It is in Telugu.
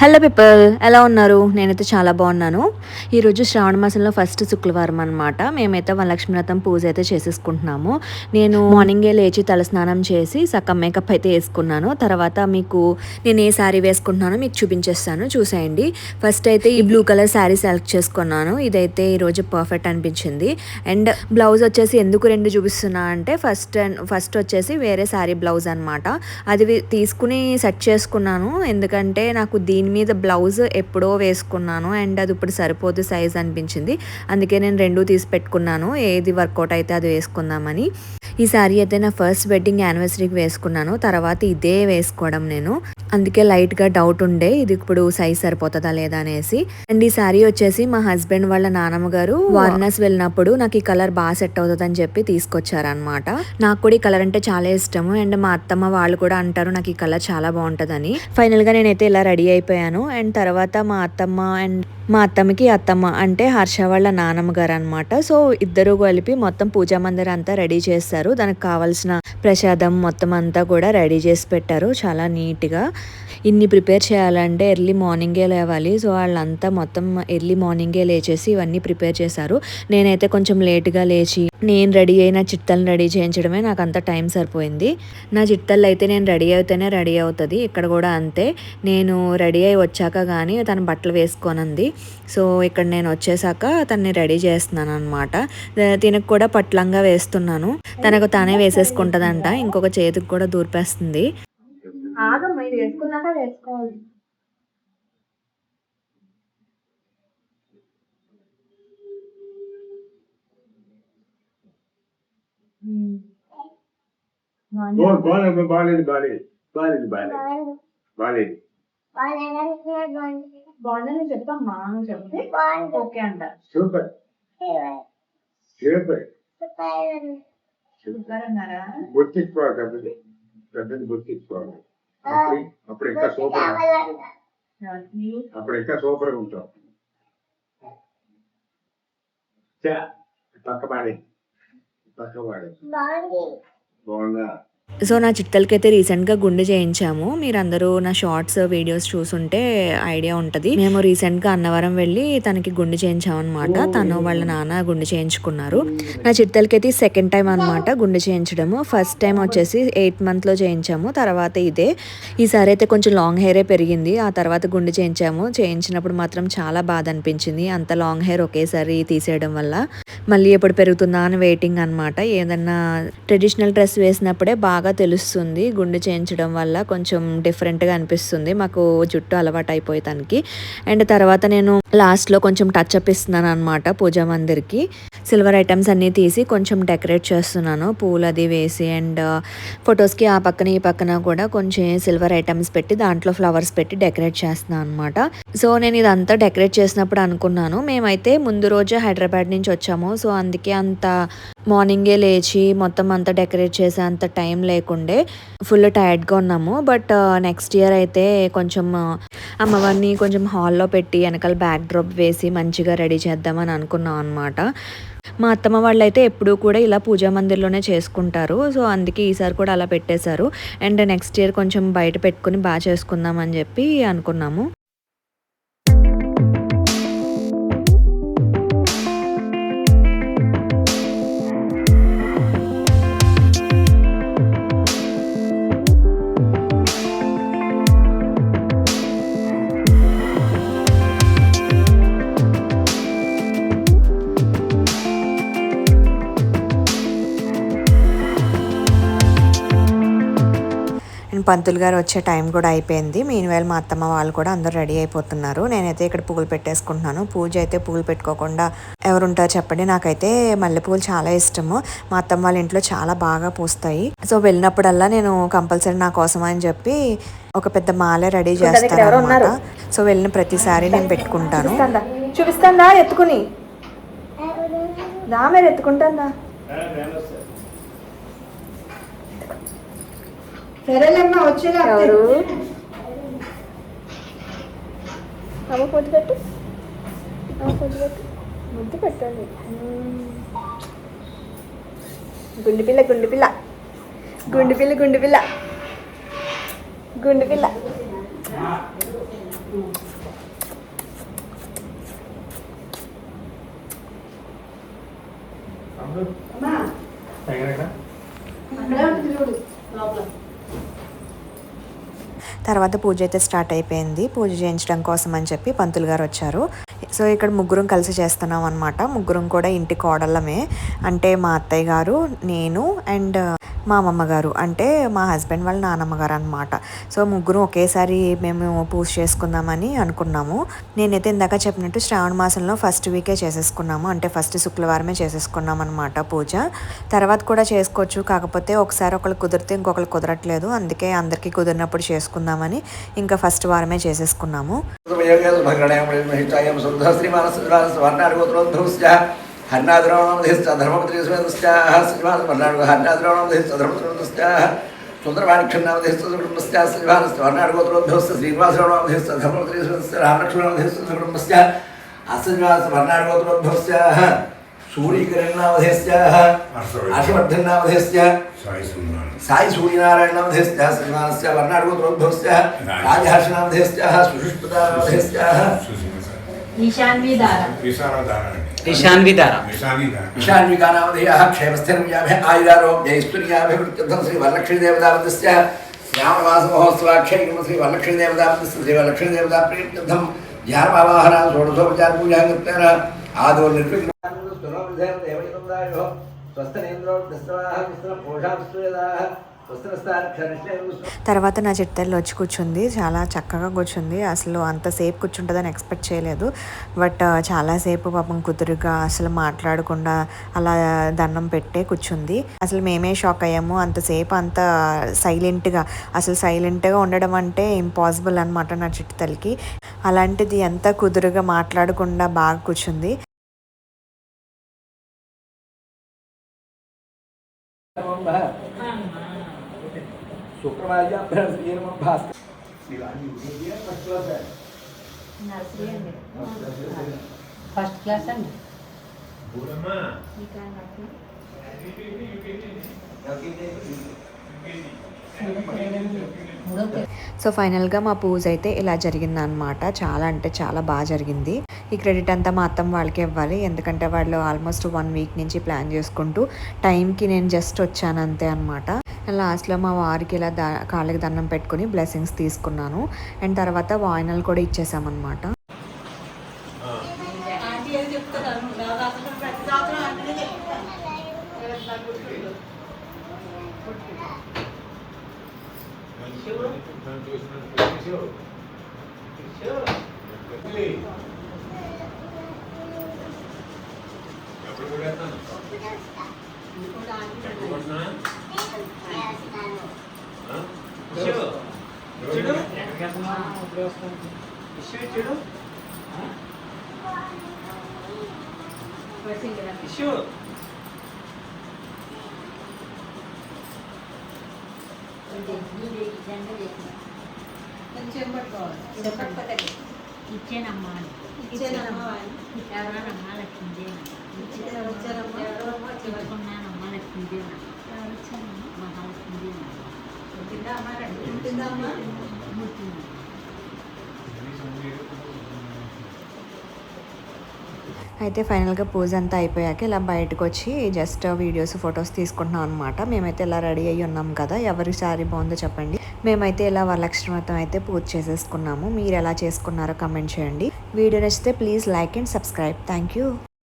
హలో పీపుల్, ఎలా ఉన్నారు? నేనైతే చాలా బాగున్నాను. ఈరోజు శ్రావణ మాసంలో ఫస్ట్ శుక్రవారం అనమాట. మేమైతే వరలక్ష్మి వ్రతం పూజ అయితే చేసేసుకుంటున్నాము. నేను మార్నింగే లేచి తలస్నానం చేసి సగం మేకప్ అయితే వేసుకున్నాను. తర్వాత మీకు నేను ఏ శారీ వేసుకుంటున్నానో మీకు చూపించేస్తాను, చూసేయండి. ఫస్ట్ అయితే ఈ బ్లూ కలర్ శారీ సెలెక్ట్ చేసుకున్నాను. ఇదైతే ఈరోజు పర్ఫెక్ట్ అనిపించింది. అండ్ బ్లౌజ్ వచ్చేసి ఎందుకు రెండు చూపిస్తున్నా అంటే ఫస్ట్ వచ్చేసి వేరే శారీ బ్లౌజ్ అనమాట. అది తీసుకుని సెట్ చేసుకున్నాను. ఎందుకంటే నాకు దీని మీద బ్లౌజ్ ఎప్పుడో వేసుకున్నాను అండ్ అది ఇప్పుడు సరిపోదు సైజ్ అనిపించింది. అందుకే నేను రెండు తీసి పెట్టుకున్నాను, ఏది వర్కౌట్ అయితే అది వేసుకుందామని. ఈ శారీ అయితే నా ఫస్ట్ వెడ్డింగ్ యానివర్సరీకి వేసుకున్నాను. తర్వాత ఇదే వేసుకోవడం నేను, అందుకే లైట్గా డౌట్ ఉండే ఇది ఇప్పుడు సైజ్ సరిపోతుందా లేదా అనేసి. అండ్ ఈ శారీ వచ్చేసి మా హస్బెండ్ వాళ్ళ నానమ్మ గారు వారణాసి వెళ్ళినప్పుడు నాకు ఈ కలర్ బాగా సెట్ అవుతుంది అని చెప్పి తీసుకొచ్చారనమాట. నాకు కూడా ఈ కలర్ అంటే చాలా ఇష్టము అండ్ మా అత్తమ్మ వాళ్ళు కూడా అంటారు నాకు ఈ కలర్ చాలా బాగుంటుందని. ఫైనల్ గా నేనైతే ఇలా రెడీ అయిపోయాను. అండ్ తర్వాత మా అత్తమ్మకి అత్తమ్మ అంటే హర్ష వాళ్ళ నానమ్మ గారు అనమాట. సో ఇద్దరు కలిపి మొత్తం పూజా మందిరం అంతా రెడీ చేస్తారు. దానికి కావాల్సిన ప్రసాదం మొత్తం అంతా కూడా రెడీ చేసి పెట్టారు చాలా నీట్గా. ఇన్ని ప్రిపేర్ చేయాలంటే ఎర్లీ మార్నింగే లేవాలి. సో వాళ్ళంతా మొత్తం ఎర్లీ మార్నింగే లేచేసి ఇవన్నీ ప్రిపేర్ చేశారు. నేనైతే కొంచెం లేట్గా లేచి నేను రెడీ అయిన చిట్టలను రెడీ చేయించడమే నాకు అంత టైం సరిపోయింది. నా చిట్టలు అయితే నేను రెడీ అయితేనే రెడీ అవుతుంది. ఇక్కడ కూడా అంతే, నేను రెడీ అయి వచ్చాక కానీ తన బట్టలు వేసుకోనంది. సో ఇక్కడ నేను వచ్చేసాక తనని రెడీ చేస్తున్నాను అనమాట. తినకు కూడా పట్లంగా వేస్తున్నాను. తనకు తానే వేసేసుకుంటుందంట, ఇంకొక చేతికి కూడా దూర్పేస్తుంది. ఆగమ్మా, ఇది వేసుకున్నాక వేసుకోవాలి. బాగుందని చెప్పమ్మా, నువ్వు చెప్తే ఓకే అంట. సూపర్ సూపర్ సూపర్ అన్నారా? గుర్తించుకోవాలి, పెద్దది గుర్తించుకోవాలి. అప్పుడు ఇంకా సూపర్ ఉంటాం. పక్కవాడి బాగుందా? సో నా చిట్టలకైతే రీసెంట్గా గుండె చేయించాము. మీరందరూ నా షార్ట్స్ వీడియోస్ చూసుంటే ఐడియా ఉంటుంది. మేము రీసెంట్గా అన్నవరం వెళ్ళి తనకి గుండె చేయించామన్నమాట. తను వాళ్ళ నాన్న గుండె చేయించుకున్నారు. నా చిట్టలకైతే సెకండ్ టైం అనమాట గుండె చేయించడము. ఫస్ట్ టైం వచ్చేసి 8th monthలో చేయించాము, తర్వాత ఇదే. ఈసారి అయితే కొంచెం లాంగ్ హెయిరే పెరిగింది. ఆ తర్వాత గుండె చేయించినప్పుడు మాత్రం చాలా బాధ అనిపించింది, అంత లాంగ్ హెయిర్ ఒకేసారి తీసేయడం వల్ల. మళ్ళీ ఎప్పుడు పెరుగుతుందా అని వెయిటింగ్ అనమాట. ఏదన్నా ట్రెడిషనల్ డ్రెస్ వేసినప్పుడే బాగా తెలుస్తుంది. గుండె చేయించడం వల్ల కొంచెం డిఫరెంట్గా అనిపిస్తుంది. మాకు జుట్టు అలవాటు అయిపోయి తనకి. అండ్ తర్వాత నేను లాస్ట్లో కొంచెం టచ్ అప్ ఇస్తున్నాను అనమాట పూజా మందిర్కి. సిల్వర్ ఐటమ్స్ అన్నీ తీసి కొంచెం డెకరేట్ చేస్తున్నాను, పూలు అది వేసి. అండ్ ఫొటోస్కి ఆ పక్కన ఈ పక్కన కూడా కొంచెం సిల్వర్ ఐటమ్స్ పెట్టి దాంట్లో ఫ్లవర్స్ పెట్టి డెకరేట్ చేస్తున్నాను అనమాట. సో నేను ఇదంతా డెకరేట్ చేసినప్పుడు అనుకున్నాను, మేమైతే ముందు రోజే హైదరాబాద్ నుంచి వచ్చాము. సో అందుకే అంత మార్నింగే లేచి మొత్తం అంతా డెకరేట్ చేసే అంత టైం లేకుండే ఫుల్ టైర్డ్గా ఉన్నాము. బట్ నెక్స్ట్ ఇయర్ అయితే కొంచెం అమ్మవారిని కొంచెం హాల్లో పెట్టి వెనకాల బ్యాక్ డ్రాప్ వేసి మంచిగా రెడీ చేద్దామని అనుకున్నాం అనమాట. మా అత్తమ్మ వాళ్ళు అయితే ఎప్పుడూ కూడా ఇలా పూజా మందిర్లోనే చేసుకుంటారు. సో అందుకే ఈసారి కూడా అలా పెట్టేశారు. అండ్ నెక్స్ట్ ఇయర్ కొంచెం బయట పెట్టుకుని బాగా చేసుకుందాం అని చెప్పి అనుకున్నాము. పంతులు గారు వచ్చే టైం కూడా అయిపోయింది. మీన్వేళ మా అత్తమ్మ వాళ్ళు కూడా అందరూ రెడీ అయిపోతున్నారు. నేనైతే ఇక్కడ పువ్వులు పెట్టేసుకుంటున్నాను. పూజ అయితే పువ్వులు పెట్టుకోకుండా ఎవరుంటారు చెప్పండి. నాకైతే మల్లెపూలు చాలా ఇష్టము. మా అత్తమ్మ వాళ్ళ ఇంట్లో చాలా బాగా పూస్తాయి. సో వెళ్ళినప్పుడల్లా నేను కంపల్సరీ నా కోసం అని చెప్పి ఒక పెద్ద మాల రెడీ చేస్తాను అన్నమాట. సో వెళ్ళిన ప్రతిసారి నేను పెట్టుకుంటాను. చూపిస్తాందా ఎత్తుకుని దా, మీరు ఎత్తుకుంటాందా? సరేలేమ్మా, వచ్చేలా పొద్దు పెట్టు, ముద్దు పెట్టండి. గుండు పిల్ల గుండు పిల్ల గుండు పిల్ల గుండు పిల్ల గుండు పిల్ల తర్వాత పూజ అయితే స్టార్ట్ అయిపోయింది. పూజ చేయించడం కోసం అని చెప్పి పంతులు గారు వచ్చారు. సో ఇక్కడ ముగ్గురం కలిసి చేస్తున్నాం అనమాట. ముగ్గురం కూడా ఇంటి కోడళ్ళమే. అంటే మా అత్తయ్య గారు, నేను అండ్ మా అమ్మమ్మ గారు, అంటే మా హస్బెండ్ వాళ్ళ నానమ్మ గారు అనమాట. సో ముగ్గురు ఒకేసారి మేము పూజ చేసుకుందామని అనుకున్నాము. నేనైతే ఇందాక చెప్పినట్టు శ్రావణ మాసంలో ఫస్ట్ వీకే చేసేసుకున్నాము. అంటే ఫస్ట్ శుక్రవారమే చేసేసుకున్నాం అనమాట పూజ. తర్వాత కూడా చేసుకోవచ్చు, కాకపోతే ఒకసారి ఒకళ్ళు కుదిరితే ఇంకొకరు కుదరట్లేదు. అందుకే అందరికీ కుదిరినప్పుడు చేసుకుందామని ఇంకా ఫస్ట్ వారమే చేసేసుకున్నాము. హర్నాద్రోణమధిశ్చ ధర్మపత్రిస్వస్యాః శ్రీనివాసవర్ణాడుగో హర్నాద్రోణమధిశ్చ ధర్మపత్రిస్వస్యాః సుందరవాణిక్షన్నామధిశ్చ కుటుంబస్యాః శ్రీనివాసవర్ణాడుగోత్రోద్భవస్య శ్రీనివాసరోణమధిశ్చ ధర్మపత్రిస్వస్య రామలక్ష్మణమధిశ్చ కుటుంబస్యాః శ్రీనివాసవర్ణాడుగోత్రోద్భవస్యాః సూరీకరణామధిశ్చాః హర్షవర్ధన్నామధిశ్చ సాయి సూర్యనారాయణామధిశ్చ శ్రీనివాసస్య వర్ణాడుగోత్రోద్భవస్యాః రాజహర్షణామధిశ్చాః సుషుష్పదానామధిశ్చాః ईशान्विकानामधेयः क्षेमस्थैर्व्याभे आयुरारोग्यैश्वर्याभिवृद्ध्यर्थं श्रीवरलक्ष्मीदेवतावतस्य श्यामवासमहोत्सवाख्यैकं श्रीवरलक्ष्मीदेवतावतस्य श्रीवरलक्ष्मीदेवताप्रीत्यर्थं ध्यानमावाहनां षोडशोपचारपूजां कृत्वा आदौ निर्विघ्नं स्वस्थनेन्द्रो दस्वाः पोषास्वेदाः. తర్వాత నా చిట్టెళ్ళు వచ్చి కూర్చుంది. చాలా చక్కగా కూర్చుంది. అసలు అంతసేపు కూర్చుంటుందని ఎక్స్పెక్ట్ చేయలేదు. బట్ చాలాసేపు పాపం కుదురుగా అసలు మాట్లాడకుండా అలా దండం పెట్టే కూర్చుంది. అసలు మేమే షాక్ అయ్యాము. అంతసేపు అంత సైలెంట్గా ఉండడం అంటే ఇంపాసిబుల్ అనమాట నా చిట్టెలకి. అలాంటిది ఎంత కుదురుగా మాట్లాడకుండా బాగా కూర్చుంది. ఫస్ట్ క్లాస్ అండి. సో ఫైనల్గా మా పూజ అయితే ఇలా జరిగిందనమాట. చాలా అంటే చాలా బాగా జరిగింది. ఈ క్రెడిట్ అంతా మా అత్తమ్మ వాళ్ళకే ఇవ్వాలి. ఎందుకంటే వాళ్ళు ఆల్మోస్ట్ 1 వీక్ నుంచి ప్లాన్ చేసుకుంటూ టైంకి నేను జస్ట్ వచ్చాను అంతే అనమాట. లాస్ట్లో మా వారికి ఇలా కాళ్ళకి దండం పెట్టుకుని బ్లెస్సింగ్స్ తీసుకున్నాను. అండ్ తర్వాత వాయినాలు కూడా ఇచ్చేసామన్నమాట. ఇచ్చేనమ్మా ఎవరమ్మా లక్ష్మీదేవి ఇచ్చుకున్నానమ్మా లక్ష్మీదేవి మహాలక్ష్మీదేవి అయితే ఫైనల్గా పూజ అంతా అయిపోయాక ఇలా బయటకు వచ్చి జస్ట్ వీడియోస్ ఫొటోస్ తీసుకుంటున్నాం అనమాట. మేమైతే ఇలా రెడీ అయ్యి ఉన్నాం కదా, ఎవరి సారీ బాగుందో చెప్పండి. మేమైతే ఇలా వరలక్ష్మి వ్రతం అయితే పూజ చేసేసుకున్నాము. మీరు ఎలా చేసుకున్నారో కమెంట్ చేయండి. వీడియో నచ్చితే please like and subscribe. Thank you.